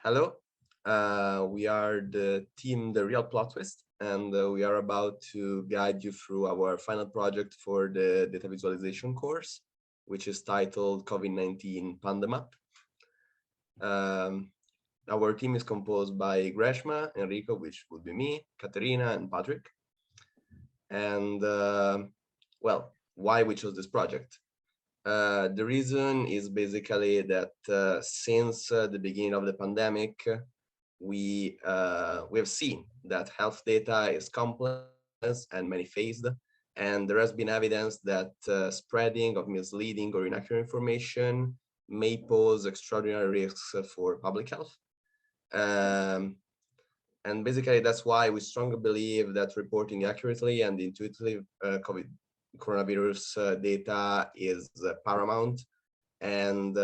Hello, we are the team The Real Plot Twist, and we are about to guide you through our final project for the data visualization course, which is titled COVID-19 PandeMap. Our team is composed by Greshma, Enrico, which would be me, Katerina, and Patrick. And well, why we chose this project? The reason is basically that since the beginning of the pandemic, we have seen that health data is complex and many-faced, and there has been evidence that spreading of misleading or inaccurate information may pose extraordinary risks for public health. And basically, that's why we strongly believe that reporting accurately and intuitively coronavirus data is paramount. And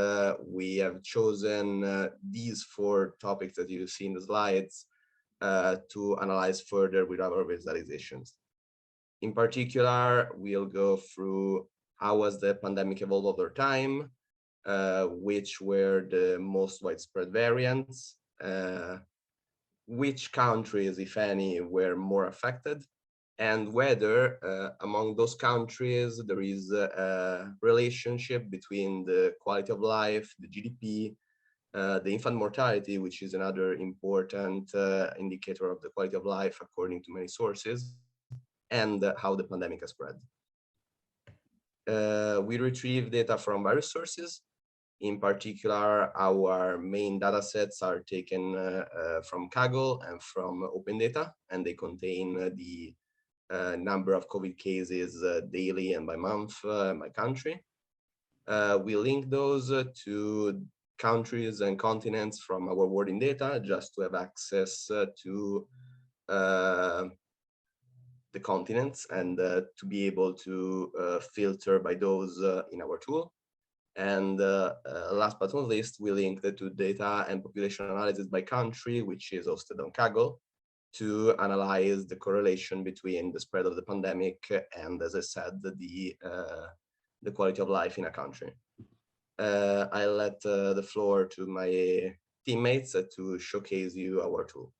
we have chosen these 4 topics that you see in the slides to analyze further with our visualizations. In particular, we'll go through how has the pandemic evolved over time, which were the most widespread variants, which countries, if any, were more affected, and whether among those countries there is a relationship between the quality of life, the GDP, the infant mortality, which is another important indicator of the quality of life according to many sources, and how the pandemic has spread. We retrieve data from various sources. In particular, our main data sets are taken from Kaggle and from Open Data, and they contain the number of COVID cases daily and by month by country. We link those to countries and continents from our wording data just to have access to the continents and to be able to filter by those in our tool. And last but not least, we link the two data and population analysis by country, which is hosted on Kaggle, to analyze the correlation between the spread of the pandemic and, as I said, the quality of life in a country. I let the floor to my teammates to showcase you our tool.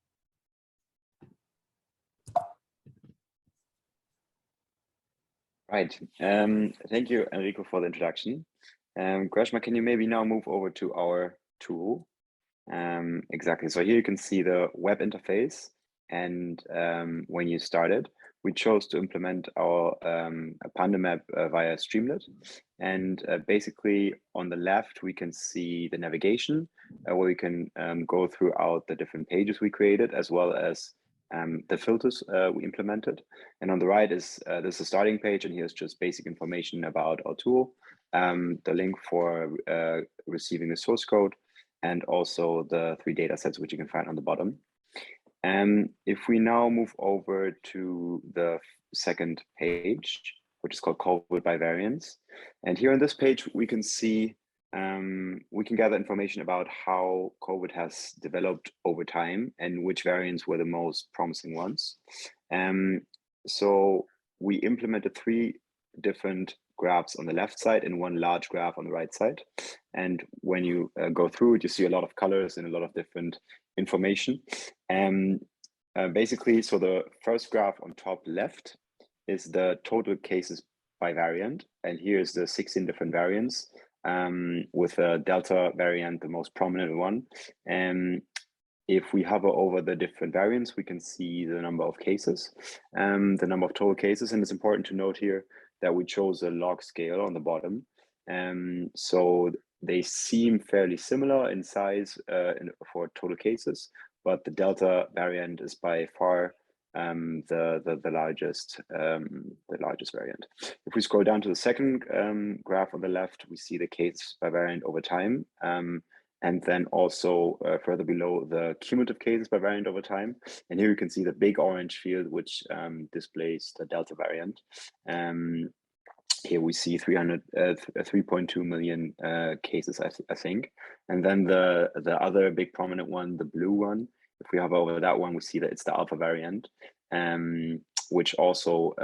Right. Thank you, Enrico, for the introduction. Greshma, can you maybe now move over to our tool? Exactly. So here you can see the web interface. And when you started, we chose to implement our PandeMap via Streamlit. And basically on the left, we can see the navigation where we can go throughout the different pages we created, as well as the filters we implemented. And on the right is this is a starting page, and here's just basic information about our tool, the link for receiving the source code, and also the 3 data sets which you can find on the bottom. If we now move over to the second page, which is called COVID by variants, and here on this page we can see we can gather information about how COVID has developed over time and which variants were the most promising ones. So we implemented 3 different graphs on the left side and 1 large graph on the right side. And when you go through it, you see a lot of colors and a lot of different information. Basically, so the first graph on top left is the total cases by variant. And here's the 16 different variants, with the Delta variant, the most prominent one. If we hover over the different variants, we can see the number of cases, the number of total cases. And it's important to note here that we chose a log scale on the bottom. So they seem fairly similar in size for total cases, but the Delta variant is by far the largest variant. If we scroll down to the second graph on the left, we see the case by variant over time, and then also further below the cumulative cases by variant over time. And here you can see the big orange field, which displays the Delta variant. Here we see 3.2 million cases, I think. And then the other big prominent one, the blue one, if we hover over that one, we see that it's the Alpha variant, which also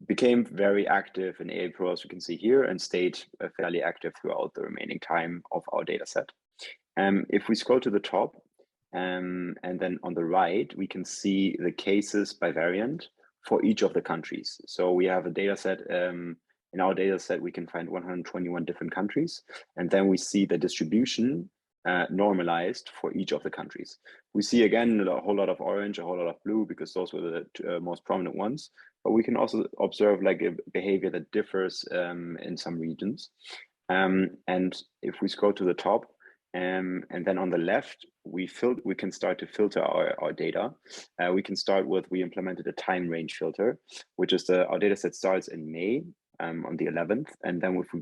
became very active in April, as you can see here, and stayed fairly active throughout the remaining time of our data set. If we scroll to the top, and then on the right, we can see the cases by variant for each of the countries. So we have a data set. In our data set, we can find 121 different countries, and then we see the distribution normalized for each of the countries. We see again a whole lot of orange, a whole lot of blue, because those were the most prominent ones. But we can also observe like a behavior that differs in some regions. And if we scroll to the top, and then on the left, we can start to filter our data. We can start with, we implemented a time range filter, which is our data set starts in May on the 11th. And then if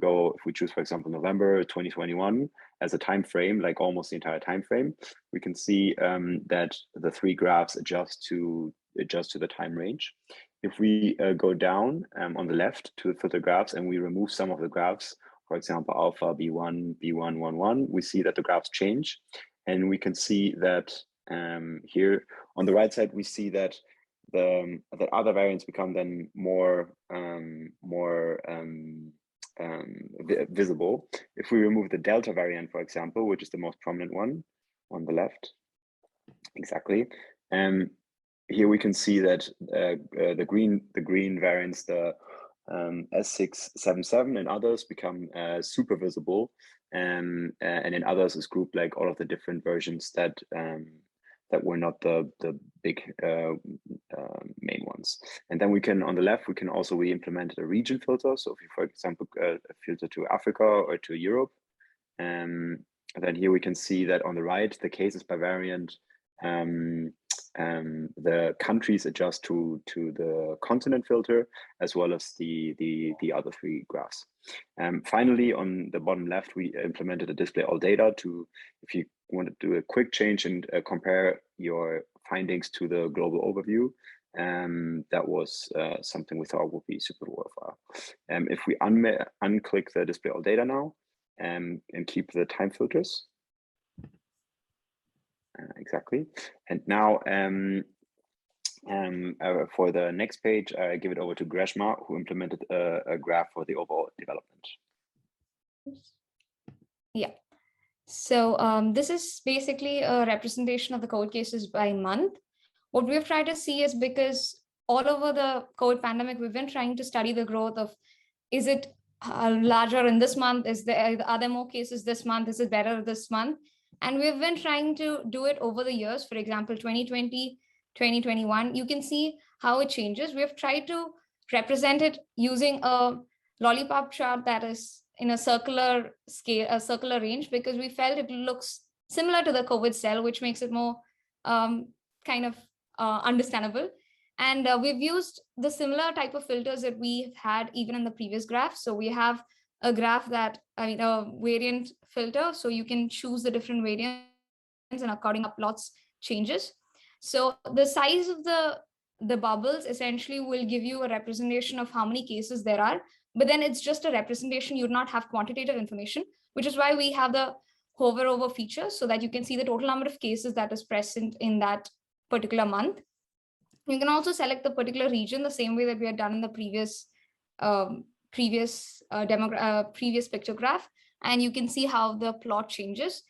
we choose, for example, November 2021 as a time frame, like almost the entire time frame, we can see that the 3 graphs adjust to the time range. If we go down on the left to the filter graphs and we remove some of the graphs, for example, alpha, B1, B1, 1, 1, we see that the graphs change. And we can see that here on the right side, we see that the other variants become then more visible. If we remove the Delta variant, for example, which is the most prominent one on the left, exactly. Here we can see that the green variants, the S677 and others, become super visible, and in others is grouped like all of the different versions that were not the big main ones. And then we can, on the left, we implemented a region filter. So if you, for example, filter to Africa or to Europe, and then here we can see that on the right, the cases by variant, the countries adjust to the continent filter, as well as the other 3 graphs. Finally, on the bottom left, we implemented a display all data to, if you want to do a quick change and compare your findings to the global overview, that was something we thought would be super worthwhile. If we unclick the display all data now and keep the time filters, exactly. And now for the next page, I give it over to Greshma, who implemented a graph for the overall development. Yeah. So this is basically a representation of the COVID cases by month. What we've tried to see is, because all over the COVID pandemic, we've been trying to study the growth of, is it larger in this month? Are there more cases this month? Is it better this month? And we've been trying to do it over the years. For example, 2020, 2021, you can see how it changes. We've tried to represent it using a lollipop chart that is in a circular scale, a circular range, because we felt it looks similar to the COVID cell, which makes it more kind of understandable. And we've used the similar type of filters that we've had even in the previous graph. So we have a graph that, a variant filter. So you can choose the different variants, and according to plots changes. So the size of the bubbles essentially will give you a representation of how many cases there are, but then it's just a representation. You do not have quantitative information, which is why we have the hover over feature, so that you can see the total number of cases that is present in that particular month. You can also select the particular region the same way that we had done in the previous picture graph, and you can see how the plot changes.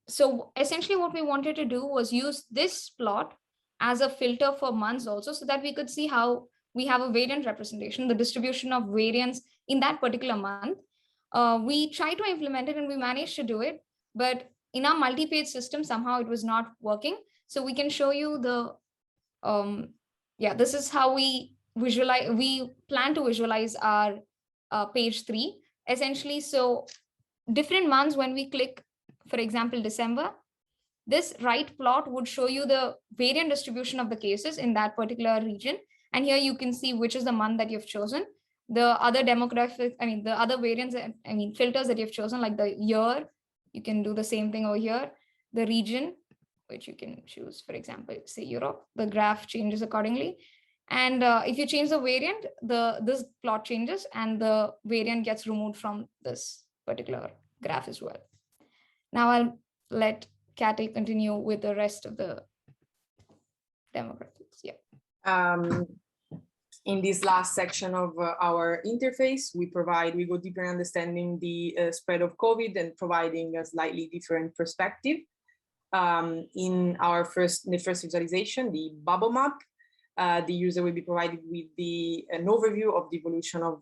So essentially what we wanted to do was use this plot as a filter for months also, so that we could see how we have a variant representation, the distribution of variants in that particular month. We tried to implement it and we managed to do it, but in our multi-page system, somehow it was not working. So we can show you the, this is how we plan to visualize our page 3, essentially. So different months, when we click, for example, December, this right plot would show you the variant distribution of the cases in that particular region. And here you can see which is the month that you've chosen. The other demographic, the other variants, filters that you've chosen, like the year, you can do the same thing over here. The region, which you can choose, for example, say Europe, the graph changes accordingly. And if you change the variant, this plot changes and the variant gets removed from this particular graph as well. Now I'll let Kathy continue with the rest of the demographics. Yeah. In this last section of our interface, we go deeper in understanding the spread of COVID and providing a slightly different perspective. In the first visualization, the bubble map, the user will be provided with an overview of the evolution of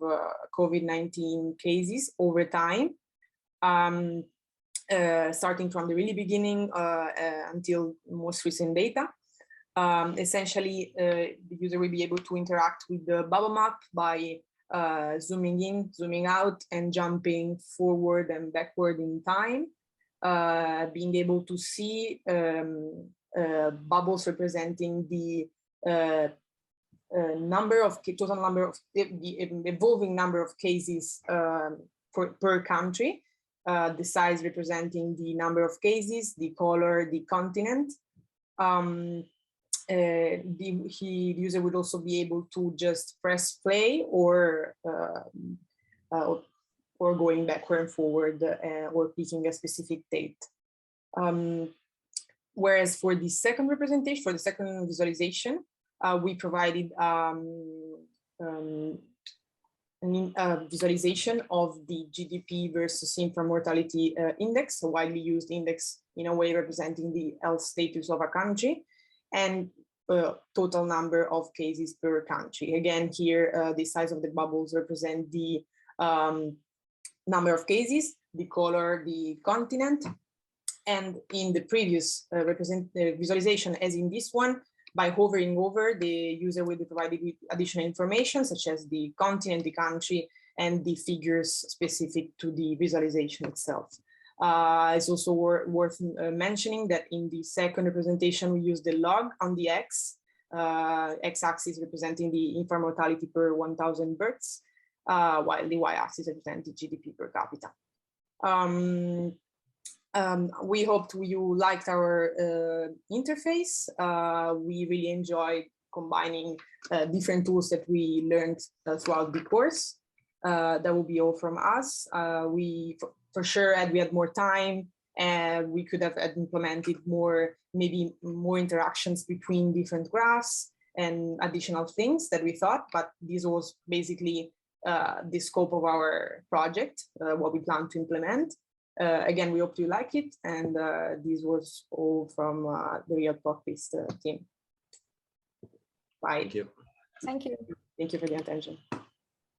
COVID-19 cases over time, starting from the really beginning until most recent data. Essentially, the user will be able to interact with the bubble map by zooming in, zooming out, and jumping forward and backward in time, being able to see bubbles representing the total number of the evolving number of cases per country, the size representing the number of cases, the color, the continent. The user would also be able to just press play or going backward and forward or picking a specific date. Whereas for the second representation, for the second visualization, we provided a visualization of the GDP versus infant mortality index, a widely used index in a way representing the health status of a country, and total number of cases per country. Again, here, the size of the bubbles represent the number of cases, the color, the continent. And in the previous visualization, as in this one, by hovering over, the user will be provided with additional information, such as the continent, the country, and the figures specific to the visualization itself. It's also worth mentioning that in the second representation, we use the log on the x-axis representing the infant mortality per 1,000 births, while the y-axis represents the GDP per capita. We hoped you liked our interface. We really enjoyed combining different tools that we learned throughout the course. That will be all from us. For sure, had we had more time, we could have implemented maybe more interactions between different graphs and additional things that we thought, but this was basically the scope of our project, what we plan to implement. Again, we hope you like it, and this was all from the Real Talk-based team. Bye. Thank you. Thank you. Thank you for the attention.